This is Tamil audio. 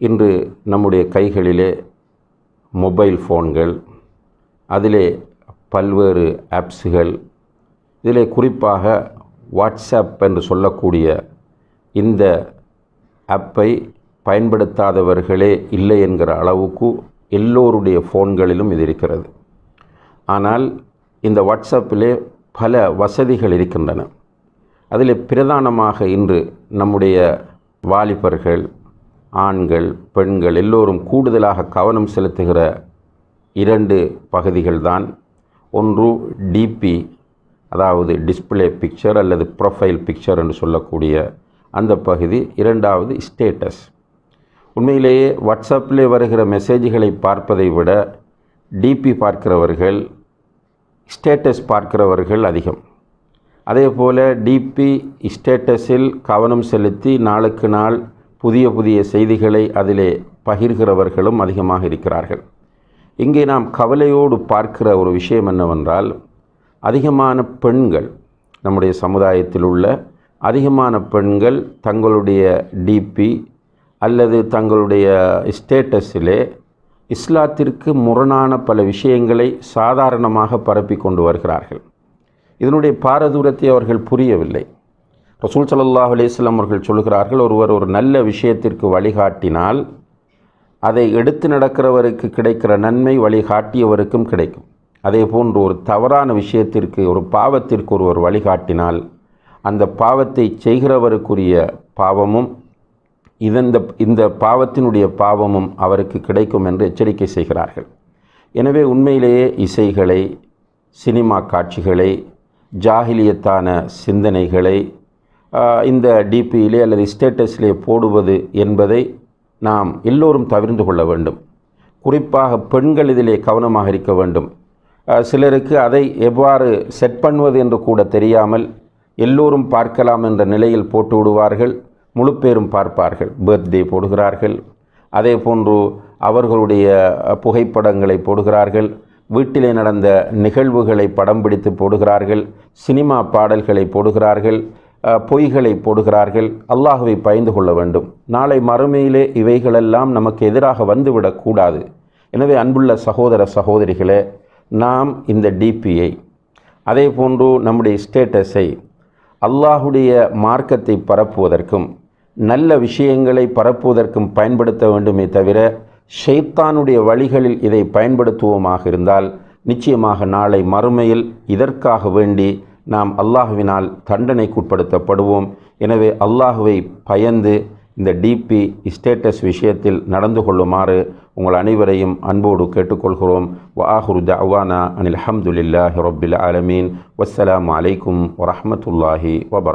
இன்று நம்முடைய கைகளிலே மொபைல் ஃபோன்கள், அதிலே பல்வேறு ஆப்ஸுகள், இதிலே குறிப்பாக வாட்ஸ்அப் என்று சொல்லக்கூடிய இந்த ஆப்பை பயன்படுத்தாதவர்களே இல்லை என்கிற அளவுக்கு எல்லோருடைய ஃபோன்களிலும் இது இருக்கிறது. ஆனால் இந்த வாட்ஸ்அப்பிலே பல வசதிகள் இருக்கின்றன. அதில் பிரதானமாக இன்று நம்முடைய வாலிபர்கள், ஆண்கள், பெண்கள் எல்லோரும் கூடுதலாக கவனம் செலுத்துகிற 2 பகுதிகள்தான். ஒன்று டிபி, அதாவது டிஸ்பிளே பிக்சர் அல்லது ப்ரொஃபைல் பிக்சர் என்று சொல்லக்கூடிய அந்த பகுதி. 2வது ஸ்டேட்டஸ். உண்மையிலேயே வாட்ஸ்அப்பில் வருகிற மெசேஜ்களை பார்ப்பதை விட டிபி பார்க்கிறவர்கள், ஸ்டேட்டஸ் பார்க்கிறவர்கள் அதிகம். அதே போல் டிபி ஸ்டேட்டஸில் கவனம் செலுத்தி நாளுக்கு நாள் புதிய புதிய செய்திகளை அதிலே பகிர்கிறவர்களும் அதிகமாக இருக்கிறார்கள். இங்கே நாம் கவலையோடு பார்க்கிற ஒரு விஷயம் என்னவென்றால், அதிகமான பெண்கள், நம்முடைய சமுதாயத்தில் உள்ள அதிகமான பெண்கள் தங்களுடைய டிபி அல்லது தங்களுடைய ஸ்டேட்டஸிலே இஸ்லாத்திற்கு முரணான பல விஷயங்களை சாதாரணமாக பரப்பி கொண்டு வருகிறார்கள். இதனுடைய பாரதூரத்தை அவர்கள் புரியவில்லை. ரசூல் ஸல்லல்லாஹு அலைஹி வஸல்லம் அவர்கள் சொல்கிறார்கள், ஒருவர் ஒரு நல்ல விஷயத்திற்கு வழிகாட்டினால் அதை எடுத்து நடக்கிறவருக்கு கிடைக்கிற நன்மை வழிகாட்டியவருக்கும் கிடைக்கும். அதே போன்று ஒரு தவறான விஷயத்திற்கு, ஒரு பாவத்திற்கு ஒருவர் வழிகாட்டினால் அந்த பாவத்தை செய்கிறவருக்குரிய பாவமும் இந்த பாவத்தினுடைய பாவமும் அவருக்கு கிடைக்கும் என்று எச்சரிக்கை செய்கிறார்கள். எனவே உண்மையிலேயே இசைகளை, சினிமா காட்சிகளை, ஜாஹிலியத்தான சிந்தனைகளை இந்த டிபியிலே அல்லது ஸ்டேட்டஸிலே போடுவது என்பதை நாம் எல்லோரும் தவிர்த்து கொள்ள வேண்டும். குறிப்பாக பெண்கள் இதிலே கவனமாக இருக்க வேண்டும். சிலருக்கு அதை எவ்வாறு செட் பண்ணுவது என்று கூட தெரியாமல் எல்லோரும் பார்க்கலாம் என்ற நிலையில் போட்டு விடுவார்கள். முழு பேரும் பார்ப்பார்கள். பர்த்டே போடுகிறார்கள், அதே போன்று அவர்களுடைய புகைப்படங்களை போடுகிறார்கள், வீட்டிலே நடந்த நிகழ்வுகளை படம் பிடித்து போடுகிறார்கள், சினிமா பாடல்களை போடுகிறார்கள், பொய்களை போடுகிறார்கள். அல்லாஹ்வை பயந்து கொள்ள வேண்டும். நாளை மறுமையிலே இவைகளெல்லாம் நமக்கு எதிராக வந்துவிடக்கூடாது. எனவே அன்புள்ள சகோதர சகோதரிகளே, நாம் இந்த டிபியை, அதே போன்று நம்முடைய ஸ்டேட்டஸை அல்லாஹுடைய மார்க்கத்தை பரப்புவதற்கும் நல்ல விஷயங்களை பரப்புவதற்கும் பயன்படுத்த வேண்டுமே தவிர ஷைத்தானுடைய வழிகளில் இதை பயன்படுத்துவோமாக இருந்தால் நிச்சயமாக நாளை மறுமையில் இதற்காக வேண்டி நாம் அல்லாஹுவினால் தண்டனைக்குட்படுத்தப்படுவோம். எனவே அல்லாஹுவை பயந்து இந்த டிபி ஸ்டேட்டஸ் விஷயத்தில் நடந்து கொள்ளுமாறு உங்கள் அனைவரையும் அன்போடு கேட்டுக்கொள்கிறோம். வஆஹிரு தஅவானா அனில் ஹம்துலில்லாஹி ரப்பில் ஆலமீன். வஸ்ஸலாமு அலைக்கும் வரஹ்மத்துல்லாஹி வபரகாத்துஹு.